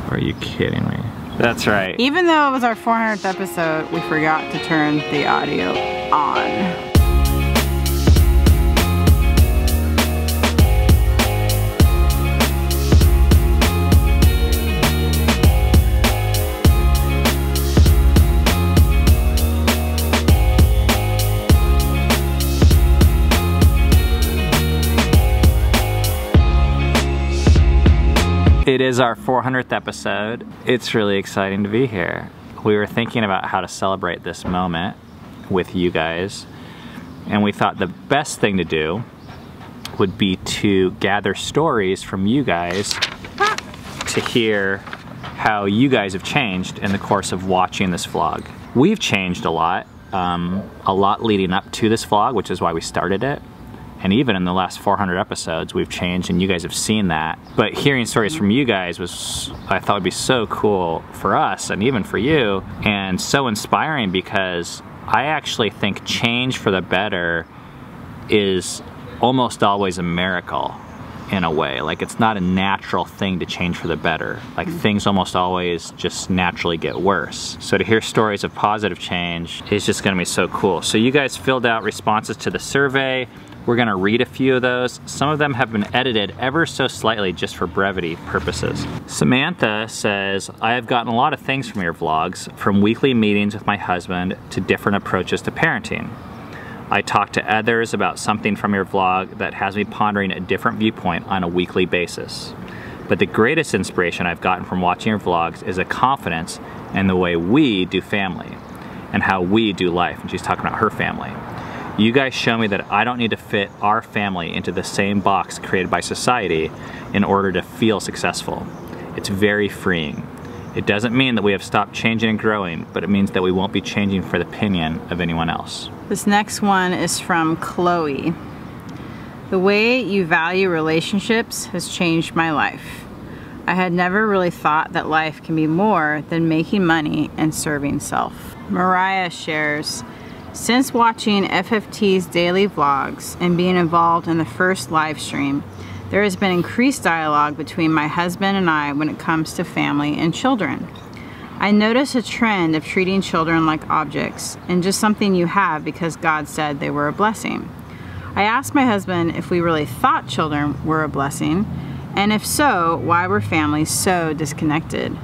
Are you kidding me? That's right. Even though it was our 400th episode, we forgot to turn the audio on. It is our 400th episode. It's really exciting to be here. We were thinking about how to celebrate this moment with you guys, and we thought the best thing to do would be to gather stories from you guys to hear how you guys have changed in the course of watching this vlog. We've changed a lot leading up to this vlog, which is why we started it. And even in the last 400 episodes, we've changed, and you guys have seen that. But hearing stories from you guys I thought would be so cool for us, and even for you, and so inspiring, because I actually think change for the better is almost always a miracle, in a way. Like, it's not a natural thing to change for the better. Like, things almost always just naturally get worse. So to hear stories of positive change is just gonna be so cool. So you guys filled out responses to the survey. We're gonna read a few of those. Some of them have been edited ever so slightly just for brevity purposes. Samantha says, I have gotten a lot of things from your vlogs, from weekly meetings with my husband to different approaches to parenting. I talk to others about something from your vlog that has me pondering a different viewpoint on a weekly basis. But the greatest inspiration I've gotten from watching your vlogs is a confidence in the way we do family and how we do life. And she's talking about her family. You guys show me that I don't need to fit our family into the same box created by society in order to feel successful. It's very freeing. It doesn't mean that we have stopped changing and growing, but it means that we won't be changing for the opinion of anyone else. This next one is from Chloe. The way you value relationships has changed my life. I had never really thought that life can be more than making money and serving self. Mariah shares, since watching FFT's daily vlogs and being involved in the first live stream, there has been increased dialogue between my husband and I when it comes to family and children. I notice a trend of treating children like objects and just something you have because God said they were a blessing. I asked my husband if we really thought children were a blessing, and if so, why were families so disconnected?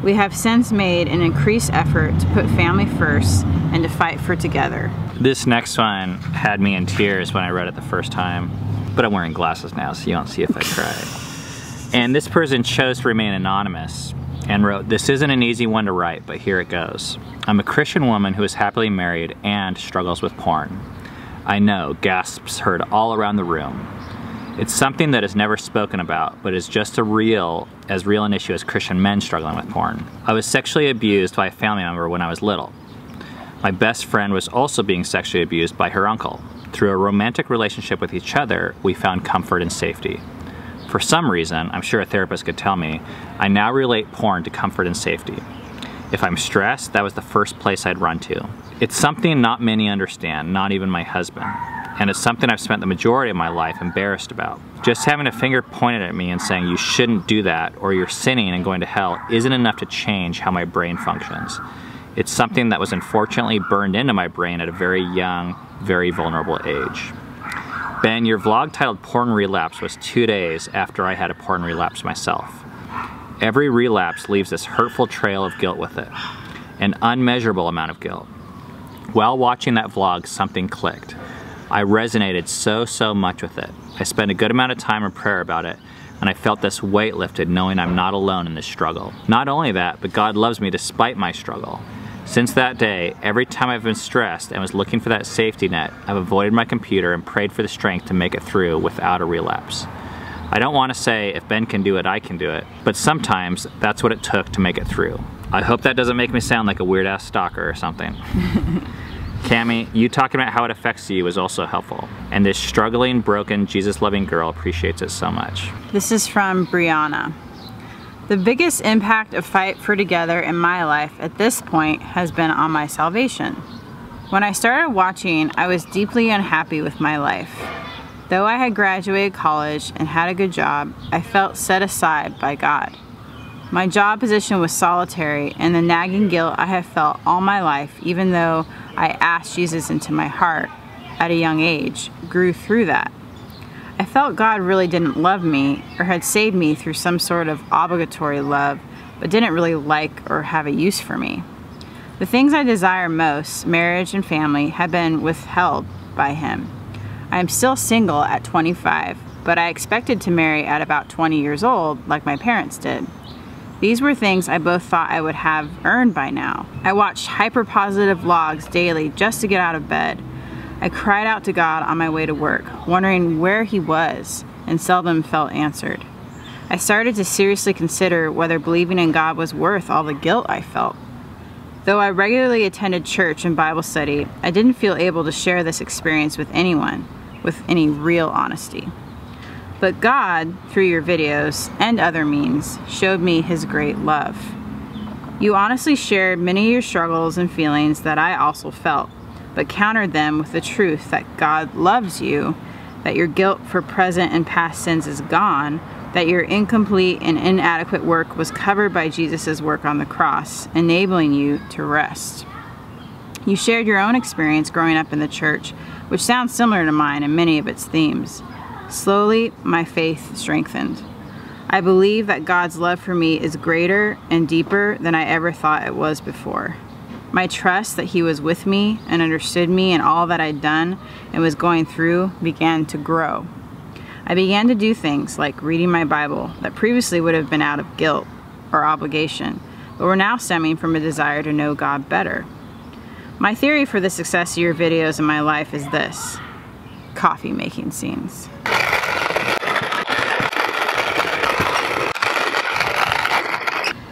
We have since made an increased effort to put family first and to fight for together. This next one had me in tears when I read it the first time, but I'm wearing glasses now, so you don't see if I cry. And this person chose to remain anonymous and wrote, this isn't an easy one to write, but here it goes. I'm a Christian woman who is happily married and struggles with porn. I know, gasps heard all around the room. It's something that is never spoken about, but is just as real an issue as Christian men struggling with porn. I was sexually abused by a family member when I was little. My best friend was also being sexually abused by her uncle. Through a romantic relationship with each other, we found comfort and safety. For some reason, I'm sure a therapist could tell me, I now relate porn to comfort and safety. If I'm stressed, that was the first place I'd run to. It's something not many understand, not even my husband. And it's something I've spent the majority of my life embarrassed about. Just having a finger pointed at me and saying you shouldn't do that or you're sinning and going to hell isn't enough to change how my brain functions. It's something that was unfortunately burned into my brain at a very young, very vulnerable age. Ben, your vlog titled Porn Relapse was 2 days after I had a porn relapse myself. Every relapse leaves this hurtful trail of guilt with it, an unmeasurable amount of guilt. While watching that vlog, something clicked. I resonated so much with it. I spent a good amount of time in prayer about it, and I felt this weight lifted knowing I'm not alone in this struggle. Not only that, but God loves me despite my struggle. Since that day, every time I've been stressed and was looking for that safety net, I've avoided my computer and prayed for the strength to make it through without a relapse. I don't want to say if Ben can do it, I can do it, but sometimes that's what it took to make it through. I hope that doesn't make me sound like a weird-ass stalker or something. Cammie, you talking about how it affects you is also helpful, and this struggling, broken, Jesus-loving girl appreciates it so much. This is from Brianna. The biggest impact of Fight for Together in my life at this point has been on my salvation. When I started watching, I was deeply unhappy with my life. Though I had graduated college and had a good job, I felt set aside by God. My job position was solitary, and the nagging guilt I have felt all my life, even though I asked Jesus into my heart at a young age, grew through that. I felt God really didn't love me or had saved me through some sort of obligatory love, but didn't really like or have a use for me. The things I desire most, marriage and family, have been withheld by Him. I am still single at 25, but I expected to marry at about 20 years old, like my parents did. These were things I both thought I would have earned by now. I watched hyper-positive vlogs daily just to get out of bed. I cried out to God on my way to work, wondering where He was, and seldom felt answered. I started to seriously consider whether believing in God was worth all the guilt I felt. Though I regularly attended church and Bible study, I didn't feel able to share this experience with anyone with any real honesty. But God, through your videos and other means, showed me His great love. You honestly shared many of your struggles and feelings that I also felt, but countered them with the truth that God loves you, that your guilt for present and past sins is gone, that your incomplete and inadequate work was covered by Jesus' work on the cross, enabling you to rest. You shared your own experience growing up in the church, which sounds similar to mine in many of its themes. Slowly, my faith strengthened. I believe that God's love for me is greater and deeper than I ever thought it was before. My trust that He was with me and understood me and all that I'd done and was going through began to grow. I began to do things like reading my Bible that previously would have been out of guilt or obligation, but were now stemming from a desire to know God better. My theory for the success of your videos in my life is this: coffee making scenes.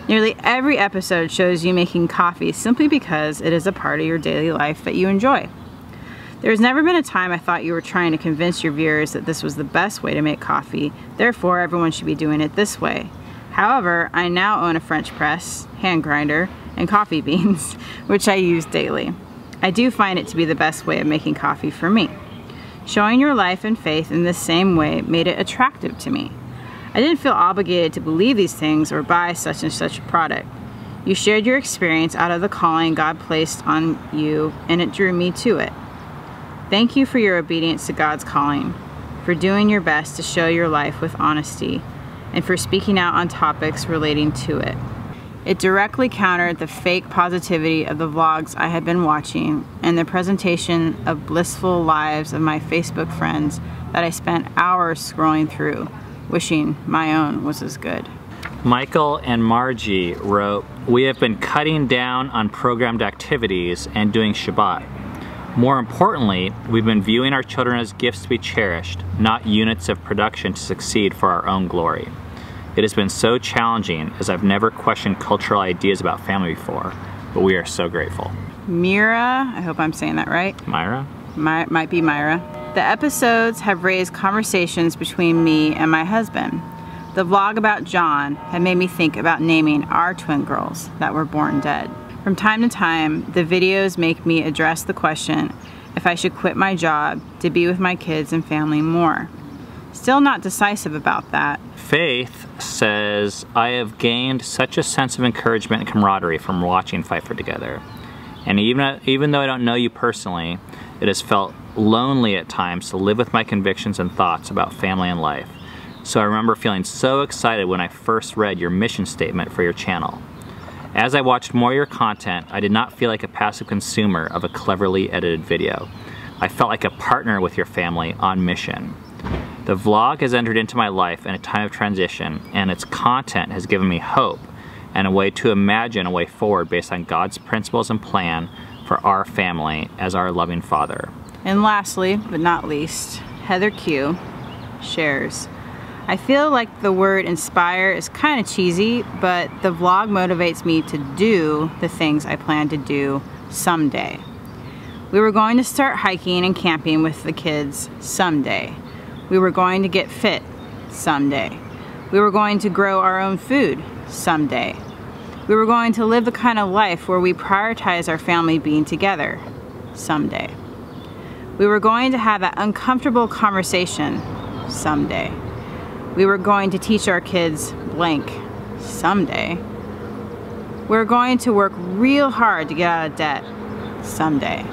Nearly every episode shows you making coffee simply because it is a part of your daily life that you enjoy. There has never been a time I thought you were trying to convince your viewers that this was the best way to make coffee, therefore everyone should be doing it this way. However, I now own a French press, hand grinder, and coffee beans, which I use daily. I do find it to be the best way of making coffee for me. Showing your life and faith in this same way made it attractive to me. I didn't feel obligated to believe these things or buy such and such a product. You shared your experience out of the calling God placed on you, and it drew me to it. Thank you for your obedience to God's calling, for doing your best to show your life with honesty, and for speaking out on topics relating to it. It directly countered the fake positivity of the vlogs I had been watching and the presentation of blissful lives of my Facebook friends that I spent hours scrolling through, wishing my own was as good. Michael and Margie wrote, "We have been cutting down on programmed activities and doing Shabbat. More importantly, we've been viewing our children as gifts to be cherished, not units of production to succeed for our own glory. It has been so challenging as I've never questioned cultural ideas about family before, but we are so grateful." Mira, I hope I'm saying that right. Myra? Might be Myra. The episodes have raised conversations between me and my husband. The vlog about John had made me think about naming our twin girls that were born dead. From time to time, the videos make me address the question if I should quit my job to be with my kids and family more. Still not decisive about that. Faith says, "I have gained such a sense of encouragement and camaraderie from watching Fight for Together. And even though I don't know you personally, it has felt lonely at times to live with my convictions and thoughts about family and life. So I remember feeling so excited when I first read your mission statement for your channel. As I watched more of your content, I did not feel like a passive consumer of a cleverly edited video. I felt like a partner with your family on mission. The vlog has entered into my life in a time of transition, and its content has given me hope and a way to imagine a way forward based on God's principles and plan for our family as our loving Father." And lastly, but not least, Heather Q shares, "I feel like the word inspire is kind of cheesy, but the vlog motivates me to do the things I plan to do someday. We were going to start hiking and camping with the kids someday. We were going to get fit someday. We were going to grow our own food someday. We were going to live the kind of life where we prioritize our family being together someday. We were going to have that uncomfortable conversation someday. We were going to teach our kids blank someday. We're going to work real hard to get out of debt someday.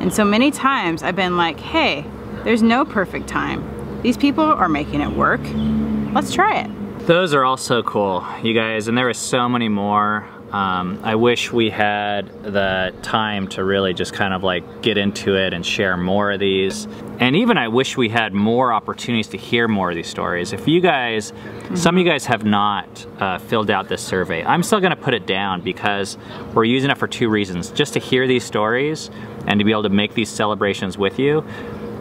And so many times I've been like, hey, there's no perfect time. These people are making it work. Let's try it. Those are all so cool, you guys, and there are so many more. I wish we had the time to really just kind of like get into it and share more of these. And even I wish we had more opportunities to hear more of these stories. If you guys, some of you guys have not filled out this survey, I'm still gonna put it down because we're using it for two reasons. Just to hear these stories and to be able to make these celebrations with you.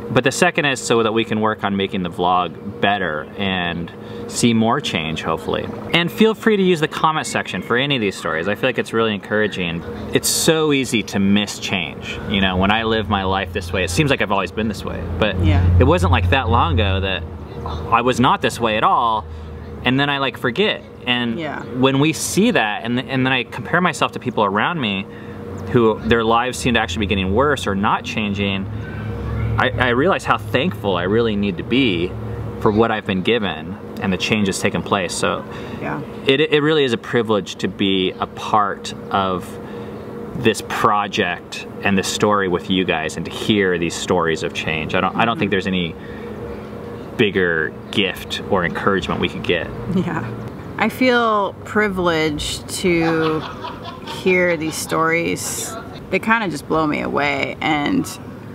But the second is so that we can work on making the vlog better and see more change, hopefully. And feel free to use the comment section for any of these stories. I feel like it's really encouraging. It's so easy to miss change. You know, when I live my life this way, it seems like I've always been this way, but it wasn't like that long ago that I was not this way at all, and then I like forget. And when we see that, and then I compare myself to people around me who their lives seem to actually be getting worse or not changing, I realize how thankful I really need to be for what I've been given and the change that's taken place. So it really is a privilege to be a part of this project and this story with you guys and to hear these stories of change. I don't think there's any bigger gift or encouragement we could get. Yeah. I feel privileged to hear these stories. They kind of just blow me away, and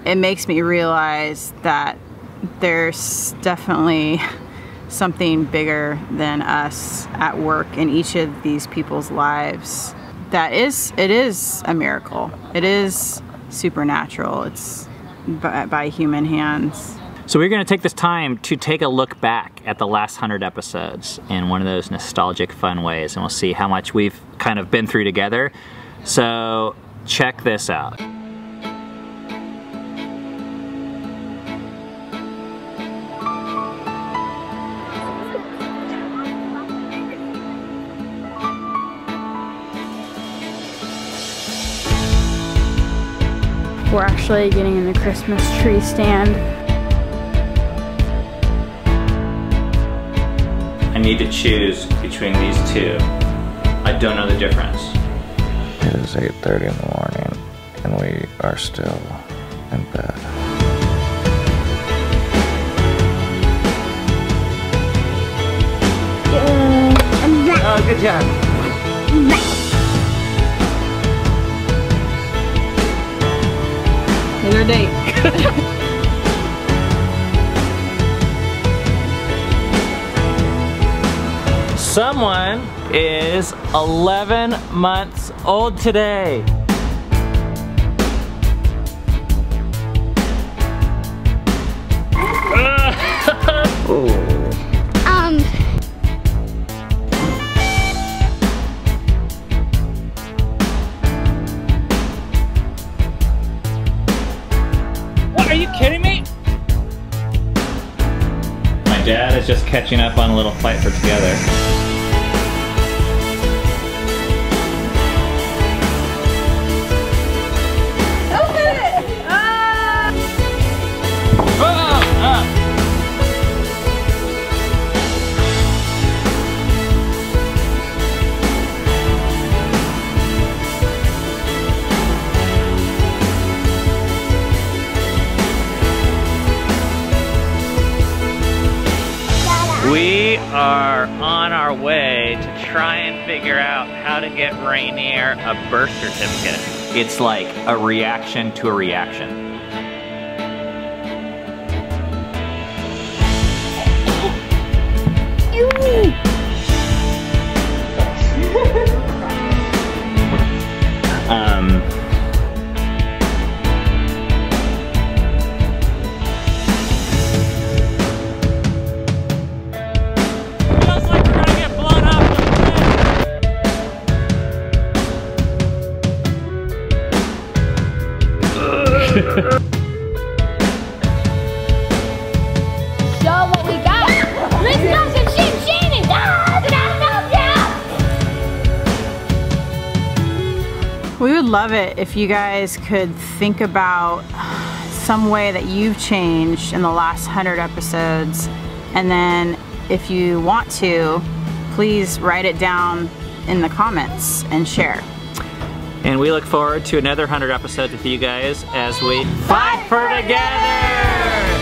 it makes me realize that there's definitely something bigger than us at work in each of these people's lives. It is a miracle. It is supernatural. It's by human hands. So we're gonna take this time to take a look back at the last 100 episodes in one of those nostalgic, fun ways, and we'll see how much we've kind of been through together. So check this out. We're actually getting in the Christmas tree stand. I need to choose between these two. I don't know the difference. It is 8:30 in the morning and we are still in bed. Oh, good job. Here's our date. Someone is 11 months old today. What, are you kidding me? My dad is just catching up on a little fight for together. We are on our way to try and figure out how to get Rainier a birth certificate. It's like a reaction to a reaction. Show what we got. Let's go some shit, Shannon. We would love it if you guys could think about some way that you've changed in the last 100 episodes, and then if you want to, please write it down in the comments and share. And we look forward to another 100 episodes with you guys as we fight for together!